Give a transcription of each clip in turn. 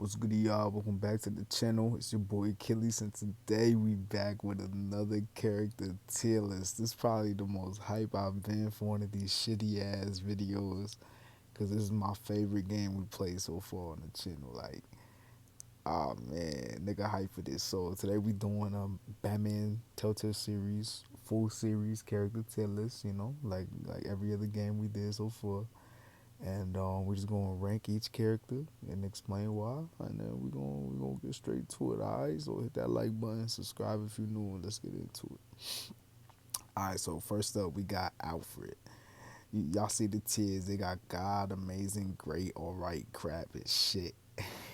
What's good, y'all? Welcome back to the channel. It's your boy Achilles, and today we back with another character tier list. This is probably the most hype I've been for one of these shitty ass videos, cause this is my favorite game we played so far on the channel. Like, oh man, nigga hype for this. So today we doing Batman Telltale series, full series character tier list. Like every other game we did so far. And we're just gonna rank each character and explain why, and then we gonna get straight to it. All right, so hit that like button, subscribe if you're new, and let's get into it. All right, so first up we got Alfred. Y'all see the tiers? They got God, amazing, great, all right, crap, and shit.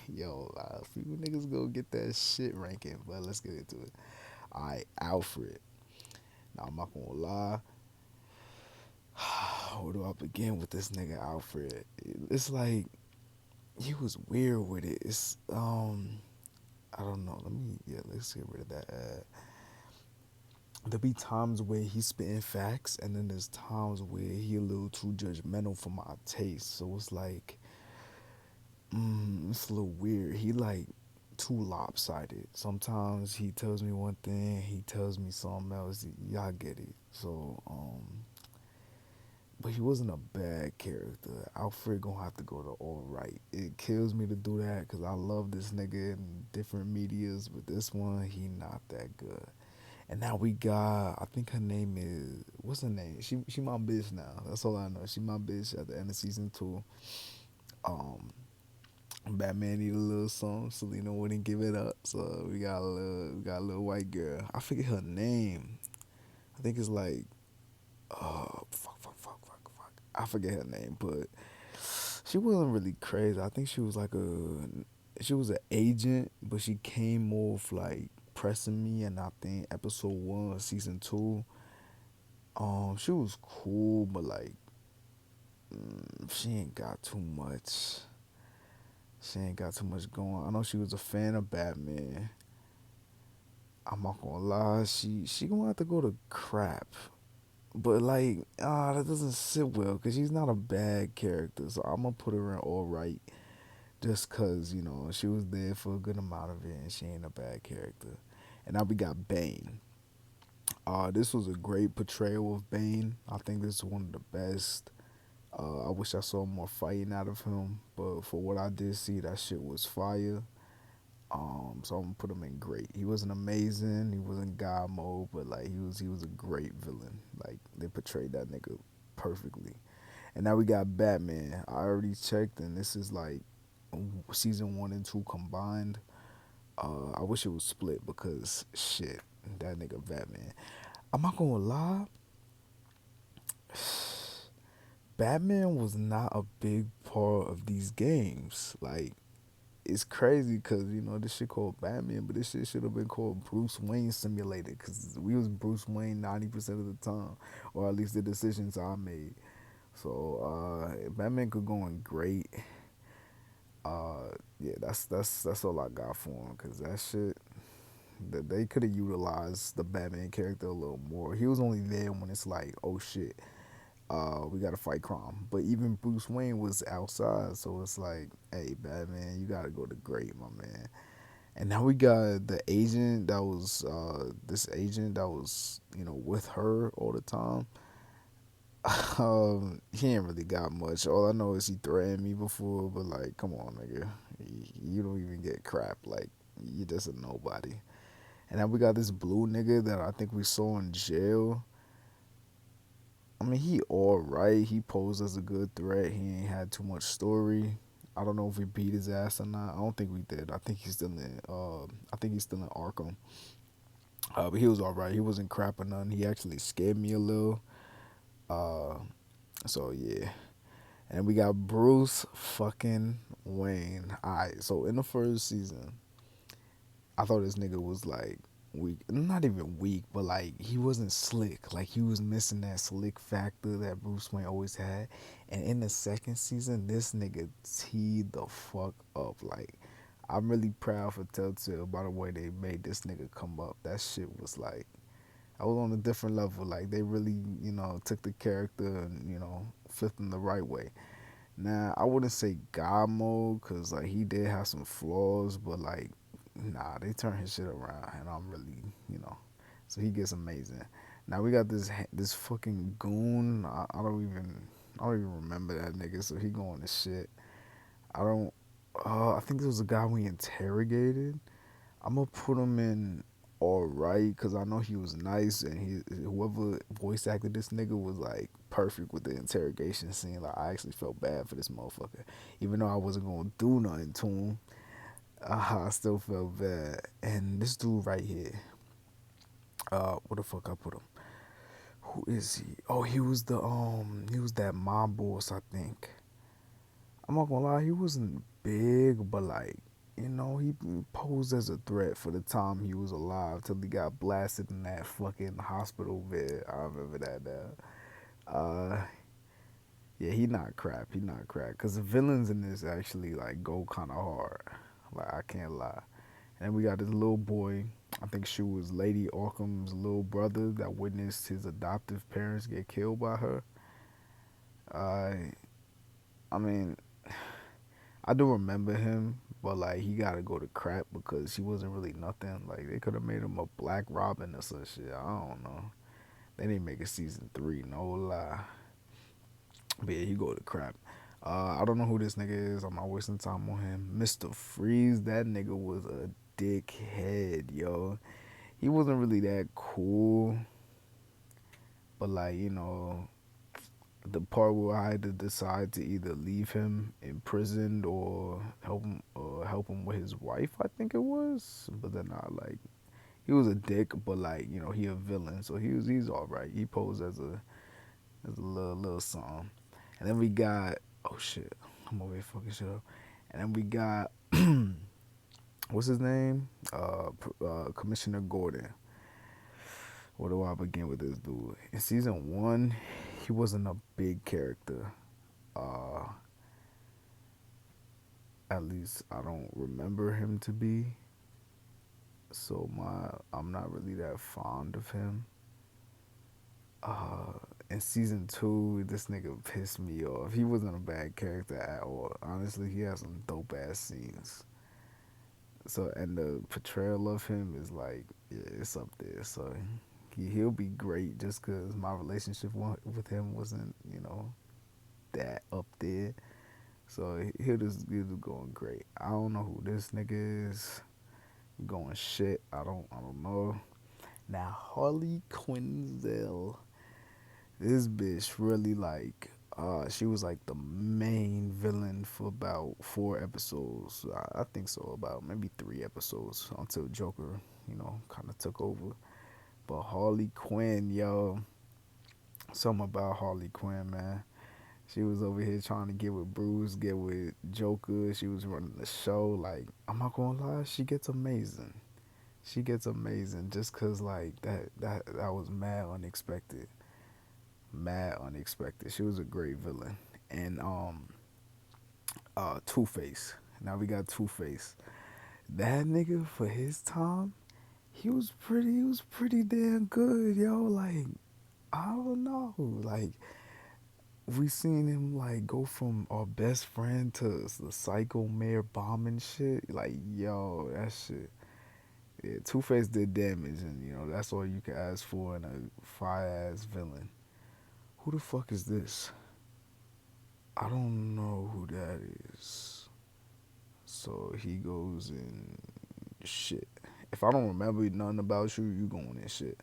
Yo, a few niggas go get that shit ranking, but let's get into it. All right, Alfred. Now I'm not gonna lie. Where do I begin with this nigga Alfred? It's like he was weird with it. It's I don't know. Let's get rid of that. There be times where he's spitting facts, and then there's times where he a little too judgmental for my taste. So it's like, it's a little weird. He like too lopsided. Sometimes he tells me one thing, he tells me something else. Y'all get it. So but he wasn't a bad character. Alfred gonna have to go to all right. It kills me to do that because I love this nigga in different medias, but this one he not that good. And now we got, I think her name is, what's her name? She my bitch now. That's all I know. She my bitch at the end of season 2. Um, Batman need a little song. Selena wouldn't give it up, so we got a little white girl. I forget her name. I think it's like, fuck. I forget her name, but she wasn't really crazy. I think she was an agent, but she came off like pressing me. And I think episode 1, season 2, she was cool, but like, she ain't got too much. She ain't got too much going. I know she was a fan of Batman. I'm not gonna lie, she gonna have to go to crap. But like, that doesn't sit well because she's not a bad character. So I'm gonna put her in all right, just cause she was there for a good amount of it and she ain't a bad character. And now we got Bane. This was a great portrayal of Bane. I think this is one of the best. I wish I saw more fighting out of him, but for what I did see, that shit was fire. So I'm gonna put him in great. He wasn't amazing. He wasn't God mode, but like he was a great villain. Like they portrayed that nigga perfectly. And now we got Batman. I already checked, and this is like season 1 and 2 combined. I wish it was split because shit, that nigga Batman. I'm not gonna lie, Batman was not a big part of these games. Like it's crazy because this shit called Batman, but this shit should have been called Bruce Wayne Simulator because we was Bruce Wayne 90% of the time, or at least the decisions I made. So Batman could go in great. Yeah, that's all I got for him because that shit that they could have utilized the Batman character a little more. He was only there when it's like, oh shit, we gotta fight crime. But even Bruce Wayne was outside, so it's like, hey Batman, you gotta go to great, my man. And now we got the agent that was this agent that was with her all the time. He ain't really got much. All I know is he threatened me before, but like, come on, nigga, you don't even get crap. Like, you just a nobody. And now we got this blue nigga that I think we saw in jail. I mean, he all right. He posed as a good threat. He ain't had too much story. I don't know if we beat his ass or not. I don't think we did. I think he's still in. I think he's still in Arkham. But he was all right. He wasn't crap or nothing. He actually scared me a little. Uh, so yeah. And we got Bruce fucking Wayne. Alright, so in the first season, I thought this nigga was like weak. Not even weak, but like he wasn't slick. Like he was missing that slick factor that Bruce Wayne always had. And in the second season, this nigga teed the fuck up. Like I'm really proud for Telltale by the way they made this nigga come up. That shit was like I was on a different level. Like they really, took the character and flipped him the right way. Now I wouldn't say God mode because like he did have some flaws, but like nah, they turn his shit around, and I'm really so he gets amazing. Now we got this fucking goon. I don't even remember that nigga. So he going to shit. I don't. I think this was a guy we interrogated. I'm gonna put him in all right because I know he was nice and whoever voice acted this nigga was like perfect with the interrogation scene. Like I actually felt bad for this motherfucker, even though I wasn't gonna do nothing to him. I still felt bad. And this dude right here, what the fuck I put him? Who is he? Oh, he was that mob boss, I think. I'm not gonna lie, he wasn't big, but like, he posed as a threat for the time he was alive till he got blasted in that fucking hospital bed. I remember that now. Yeah, he not crap. He not crap. Cause the villains in this actually like go kind of hard. Like I can't lie. And we got this little boy. I think she was Lady Arkham's little brother that witnessed his adoptive parents get killed by her. I I mean, I do remember him, but like he gotta go to crap because he wasn't really nothing. Like they could have made him a Black Robin or some shit. I don't know. They didn't make a season 3, no lie. But yeah, he go to crap. I don't know who this nigga is. I'm not wasting time on him. Mr. Freeze, that nigga was a dickhead, yo. He wasn't really that cool, but like the part where I had to decide to either leave him imprisoned or help him with his wife, I think it was. But then I like he was a dick, but like he a villain, so he's all right. He posed as a little something. And then we got oh shit, I'm over here fucking shit up. And then we got what's his name? Commissioner Gordon. Where do I begin with this dude? In season 1, he wasn't a big character. Uh, at least I don't remember him to be. So I'm not really that fond of him. Uh, in season 2, this nigga pissed me off. He wasn't a bad character at all. Honestly, he has some dope ass scenes. So and the portrayal of him is like, yeah, it's up there. So he'll be great just because my relationship with him wasn't, that up there. So he'll just going great. I don't know who this nigga is. Going shit. I don't know. Now Harley Quinzel, this bitch really like she was like the main villain for about 4 episodes. I think so, about maybe 3 episodes until Joker, kind of took over. But Harley Quinn, yo, something about Harley Quinn, man. She was over here trying to get with Bruce, get with Joker. She was running the show. Like, I'm not gonna lie, she gets amazing. She gets amazing just cause like that was mad unexpected. Mad unexpected. She was a great villain. And Two Face. Now we got Two Face. That nigga for his time, he was pretty damn good, yo. Like, I don't know. Like we seen him like go from our best friend to the psycho mayor bombing shit. Like, yo, that shit. Yeah, Two Face did damage, and that's all you can ask for in a fire ass villain. Who the fuck is this? I don't know who that is. So he goes in shit. If I don't remember nothing about you, you going in shit.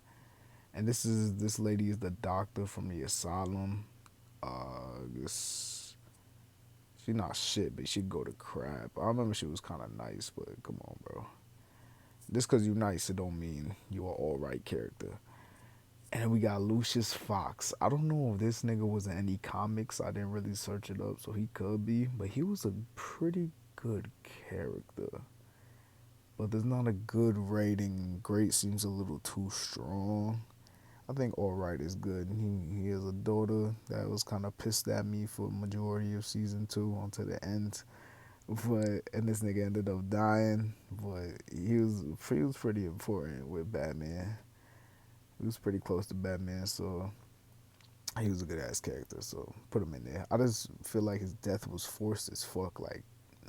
And this lady is the doctor from the asylum. This she not shit, but she'd go to crap. I remember she was kind of nice, but come on, bro. Just because you nice, it don't mean you are all right character. And then we got Lucius Fox. I don't know if this nigga was in any comics. I didn't really search it up, so he could be. But he was a pretty good character. But there's not a good rating. Great seems a little too strong. I think all right is good. He has a daughter that was kind of pissed at me for majority of season 2 until the end. And this nigga ended up dying. But he was pretty important with Batman. He was pretty close to Batman, so He was a good ass character, so put him in there. I just feel like his death was forced as fuck. Like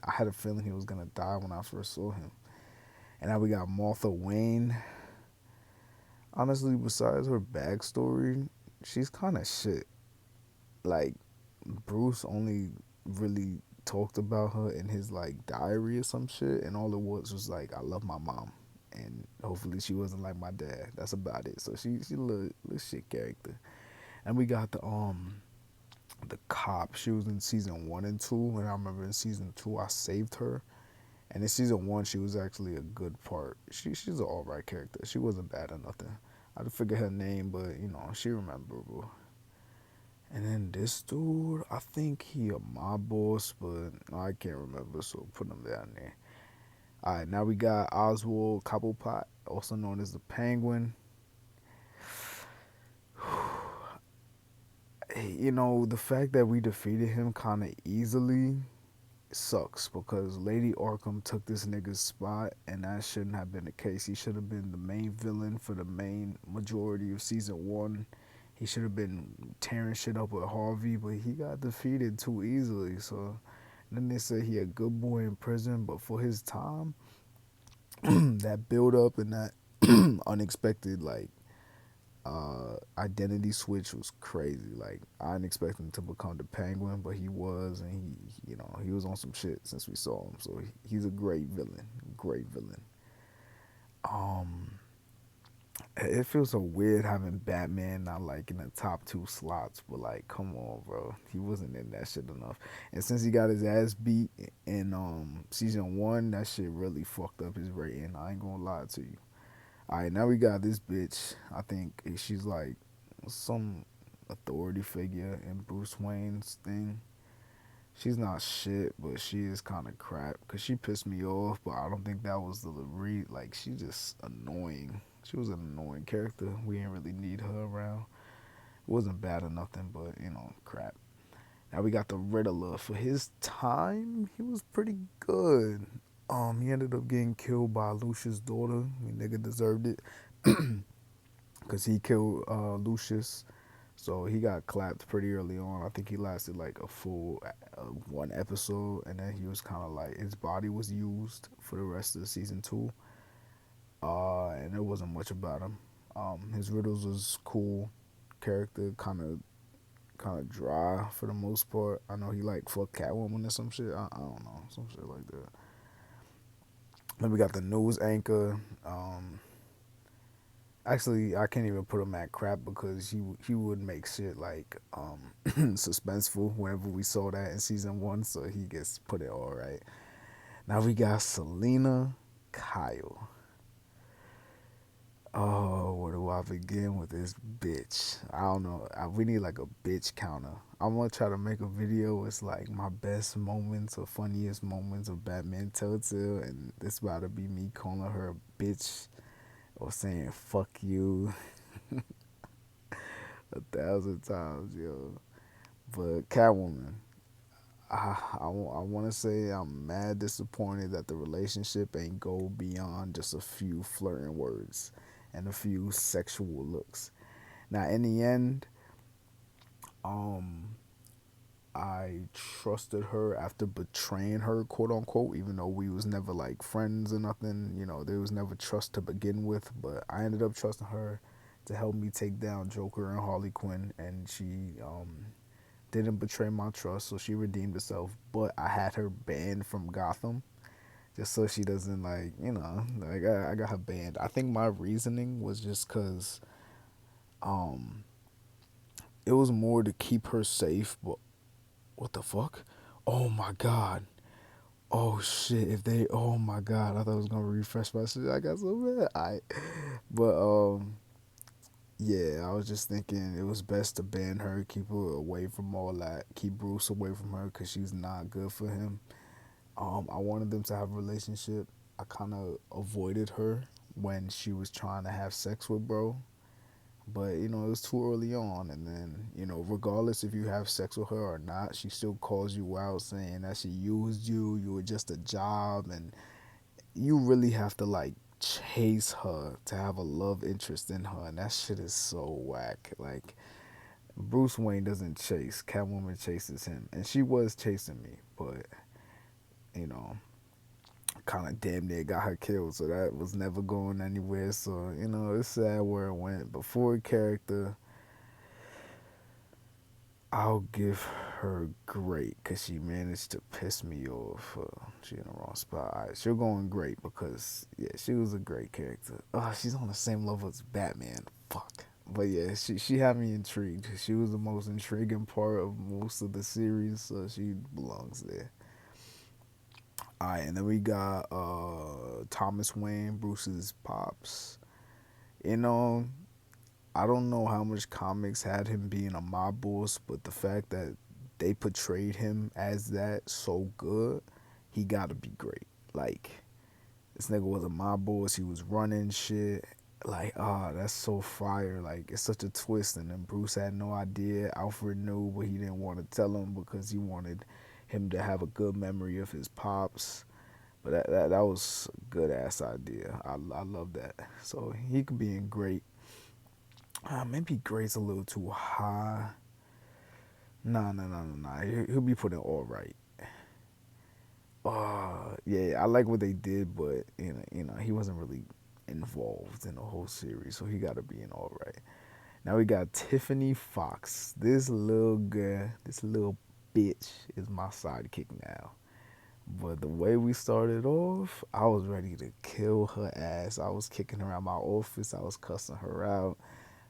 I had a feeling he was gonna die when I first saw him. And now we got Martha Wayne. Honestly, besides her backstory, she's kind of shit. Like Bruce only really talked about her in his like diary or some shit, and all it was like, "I love my mom," and hopefully she wasn't like my dad. That's about it. So she little shit character. And we got the cop. She was in season 1 and 2, and I remember in season 2 I saved her. And in season 1 she was actually a good part. She's an alright character. She wasn't bad or nothing. I forget her name, but she rememberable. And then this dude, I think he a mob boss, but I can't remember, so put him down there. Alright, now we got Oswald Cobblepot, also known as the Penguin. The fact that we defeated him kind of easily sucks because Lady Arkham took this nigga's spot, and that shouldn't have been the case. He should have been the main villain for the main majority of season 1. He should have been tearing shit up with Harvey, but he got defeated too easily. So then they say he a good boy in prison, but for his time, that build up and that unexpected identity switch was crazy. Like I didn't expect him to become the Penguin, but he was, and he was on some shit since we saw him. So he's a great villain, great villain. Um, it feels so weird having Batman not like in the top 2 slots, but like, come on, bro, he wasn't in that shit enough. And since he got his ass beat in season 1, that shit really fucked up his rating. I ain't gonna lie to you. All right, now we got this bitch. I think she's like some authority figure in Bruce Wayne's thing. She's not shit, but she is kind of crap because she pissed me off. But I don't think that was the read. Like she's just annoying. She was an annoying character. We didn't really need her around. It wasn't bad or nothing, but crap. Now we got the Riddler. For his time, he was pretty good. He ended up getting killed by Lucius' daughter. I mean, nigga deserved it because he killed Lucius. So he got clapped pretty early on. I think he lasted like a full 1 episode, and then he was kind of like his body was used for the rest of the season 2. And there wasn't much about him. His riddles was cool. Character kind of dry for the most part. I know he like fucked Catwoman or some shit. I don't know, some shit like that. Then we got the news anchor. Actually, I can't even put him at crap because he would make shit like suspenseful whenever we saw that in season 1, so he gets put it all right. Now we got Selena Kyle. Oh, where do I begin with this bitch? I don't know. We need like a bitch counter. I'm gonna try to make a video. It's like my best moments or funniest moments of Batman Telltale, and this about to be me calling her a bitch or saying fuck you 1,000 times, yo. But Catwoman, I want to say I'm mad disappointed that the relationship ain't go beyond just a few flirting words and a few sexual looks. Now, in the end, um, I trusted her after betraying her, quote unquote, even though we was never like friends or nothing. There was never trust to begin with, but I ended up trusting her to help me take down Joker and Harley Quinn, and she didn't betray my trust, so she redeemed herself. But I had her banned from Gotham just so she doesn't like I got her banned. I think my reasoning was just because um it was more to keep her safe. But what the fuck? Oh my god. Oh shit. If they oh my god, I thought I was gonna refresh my shit. I got so mad. But yeah, I was just thinking it was best to ban her, keep her away from all that, keep Bruce away from her because she's not good for him. I wanted them to have a relationship. I kind of avoided her when she was trying to have sex with bro, but it was too early on. And then regardless if you have sex with her or not, she still calls you out saying that she used you. You were just a job, and you really have to like chase her to have a love interest in her, and that shit is so whack. Like Bruce Wayne doesn't chase. Catwoman chases him, and she was chasing me, but you know, kind of damn near got her killed. So that was never going anywhere. So it's sad where it went. But for a character, I'll give her great because she managed to piss me off. She in the wrong spot. All right, she'll go in great because yeah, she was a great character. Oh, she's on the same level as Batman. Fuck. But yeah, she had me intrigued. She was the most intriguing part of most of the series, so she belongs there. All right, and then we got Thomas Wayne, Bruce's pops. You know, I don't know how much comics had him being a mob boss, but the fact that they portrayed him as that so good, he got to be great. Like, this nigga was a mob boss, he was running shit. Like, that's so fire. Like, it's such a twist. And then Bruce had no idea. Alfred knew, but he didn't want to tell him because he wanted him to have a good memory of his pops. But that was a good ass idea. I love that. So he could be in great. Maybe Gray's a little too high. Nah, nah, nah, nah, nah. He'll be put in all right. Yeah, I like what they did, but he wasn't really involved in the whole series, so he got to be in all right. Now we got Tiffany Fox. This little girl, this little bitch is my sidekick now. But the way we started off, I was ready to kill her ass. I was kicking her out my office. I was cussing her out.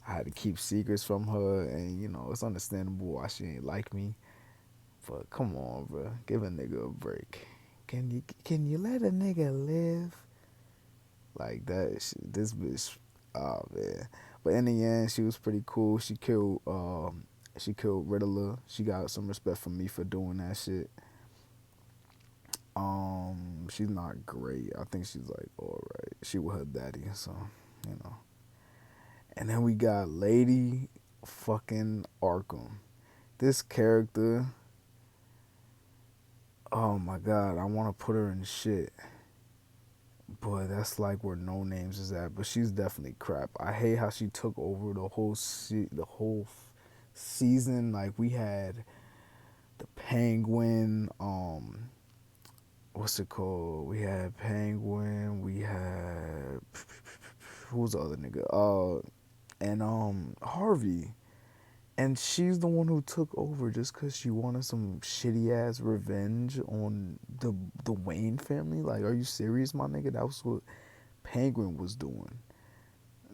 I had to keep secrets from her, and it's understandable why she ain't like me. But come on, bro, give a nigga a break. Can you let a nigga live like that? This bitch, oh man. But in the end, she was pretty cool. She killed Riddler. She got some respect from me for doing that shit. She's not great. I think she's like all right. She with her daddy, so you know. And then we got Lady fucking Arkham. This character, oh my god, I want to put her in shit, but that's like where No Names is at. But she's definitely crap. I hate how she took over the whole season. Like we had the Penguin. What's it called? We had Penguin. We had who's the other nigga? And Harvey. And she's the one who took over just because she wanted some shitty ass revenge on the Wayne family. Like, are you serious, my nigga? That was what Penguin was doing.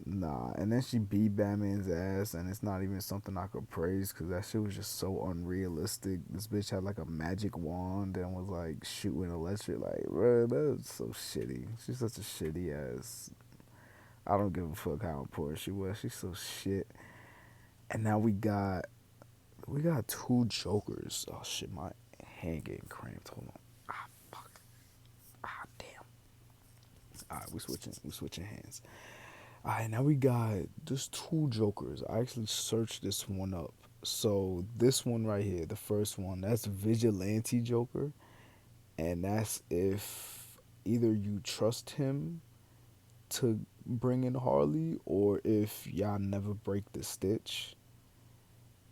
Nah, and then she beat Batman's ass, and it's not even something I could praise because that shit was just so unrealistic. This bitch had like a magic wand and was like shooting electric. Like, bro, that's so shitty. She's such a shitty ass. I don't give a fuck how important she was. She's so shit. And now we got two Jokers. Oh shit, my hand getting cramped. Hold on. Ah fuck. Ah damn. Alright, we switching hands. Alright, now we got just two Jokers. I actually searched this one up. So this one right here, the first one, that's Vigilante Joker. And that's if either you trust him to bring in Harley or if y'all never break the stitch.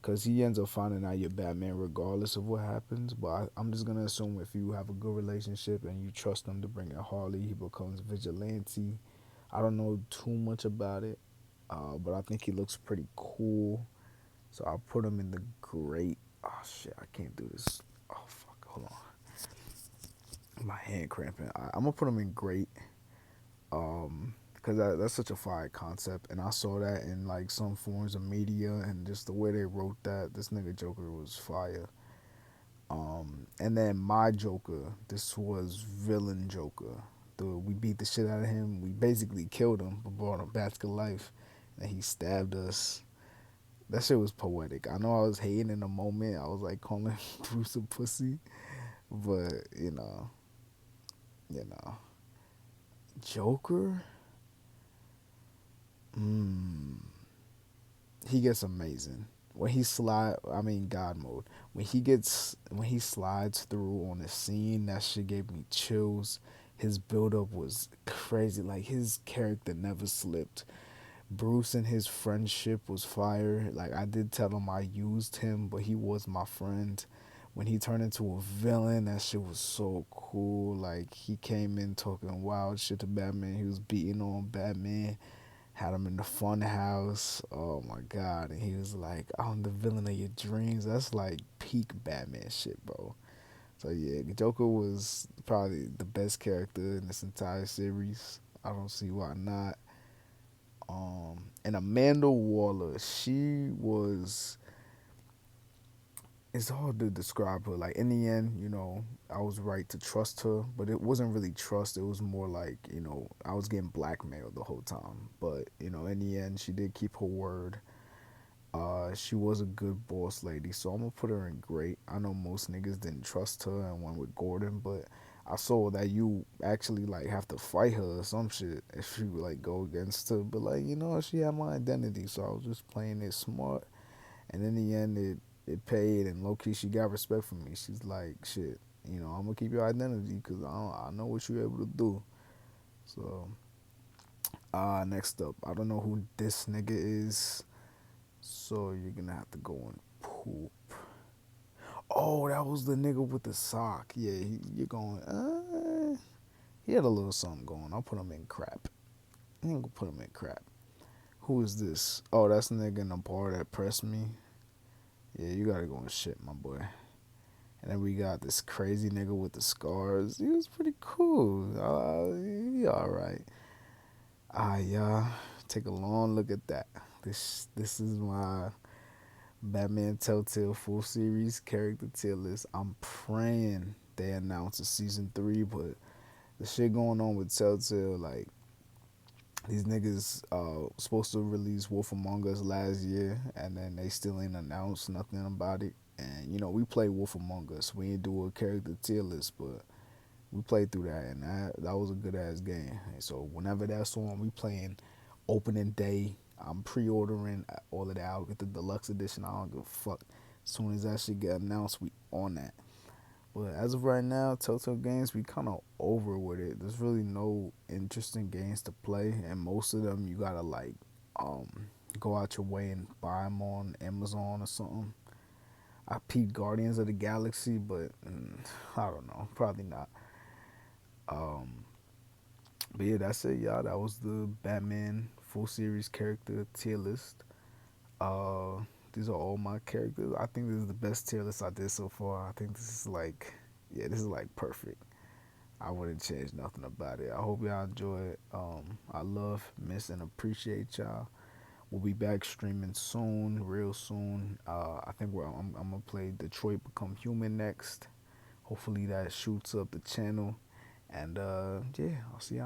Because he ends up finding out you're Batman regardless of what happens. But I'm just going to assume if you have a good relationship and you trust him to bring in Harley, he becomes Vigilante. I don't know too much about it, but I think he looks pretty cool. So I'll put him in the great. Oh, shit, I can't do this. Oh, fuck, hold on. My hand cramping. I'm going to put him in great. Because that's such a fire concept, and I saw that in like some forms of media, and just the way they wrote that, this nigga Joker was fire. And then my Joker, this was villain Joker. We beat the shit out of him. We basically killed him, but brought him back to life, and he stabbed us. That shit was poetic. I know I was hating in the moment. I was like calling Bruce a pussy, but you know, Joker. Mm, he gets amazing when he slide. I mean, God mode. When he slides through on the scene, that shit gave me chills. His build up was crazy. Like his character never slipped. Bruce and his friendship was fire. Like I did tell him I used him, but he was my friend. When he turned into a villain, that shit was so cool. Like he came in talking wild shit to Batman. He was beating on Batman, had him in the fun house. Oh my god. And he was like, I'm the villain of your dreams. That's like peak Batman shit, bro. So yeah, Joker was probably the best character in this entire series. I don't see why not. And Amanda Waller, she was. It's hard to describe her. Like in the end, I was right to trust her, but it wasn't really trust. It was more like, I was getting blackmailed the whole time. But in the end, she did keep her word. She was a good boss lady, so I'm gonna put her in great. I know most niggas didn't trust her and went with Gordon, but I saw that you actually like have to fight her or some shit if you like go against her. But like she had my identity, so I was just playing it smart. And in the end, it paid, and low key she got respect from me. She's like, shit, I'm gonna keep your identity because I know what you're able to do. So, next up, I don't know who this nigga is. So you're gonna have to go and poop. Oh, that was the nigga with the sock. Yeah, you're going. He had a little something going. I'll put him in crap. I'm gonna put him in crap. Who is this? Oh, that's the nigga in the bar that pressed me. Yeah, you gotta go and shit, my boy. And then we got this crazy nigga with the scars. He was pretty cool. He all right. Yeah. Take a long look at that. This is my Batman Telltale full series character tier list. I'm praying they announce a season 3, but the shit going on with Telltale, like these niggas supposed to release Wolf Among Us last year, and then they still ain't announced nothing about it. And we play Wolf Among Us. We ain't do a character tier list, but we played through that, and that was a good ass game. And so whenever that's on, we playing opening day. I'm pre-ordering all of that. I'll get the deluxe edition. I don't give a fuck. As soon as that shit get announced, we on that. But as of right now, Telltale Games, we kind of over with it. There's really no interesting games to play, and most of them you gotta like go out your way and buy them on Amazon or something. I peeped Guardians of the Galaxy, but I don't know, probably not. Um, but yeah, that's it, y'all. That was the Batman full series character tier list. Uh, these are all my characters. I think this is the best tier list I did so far. I think this is like, yeah, this is like perfect. I wouldn't change nothing about it. I hope y'all enjoy it. I love, miss, and appreciate y'all. We'll be back streaming soon, real soon. I think I'm gonna play Detroit Become Human next. Hopefully that shoots up the channel. And yeah, I'll see y'all.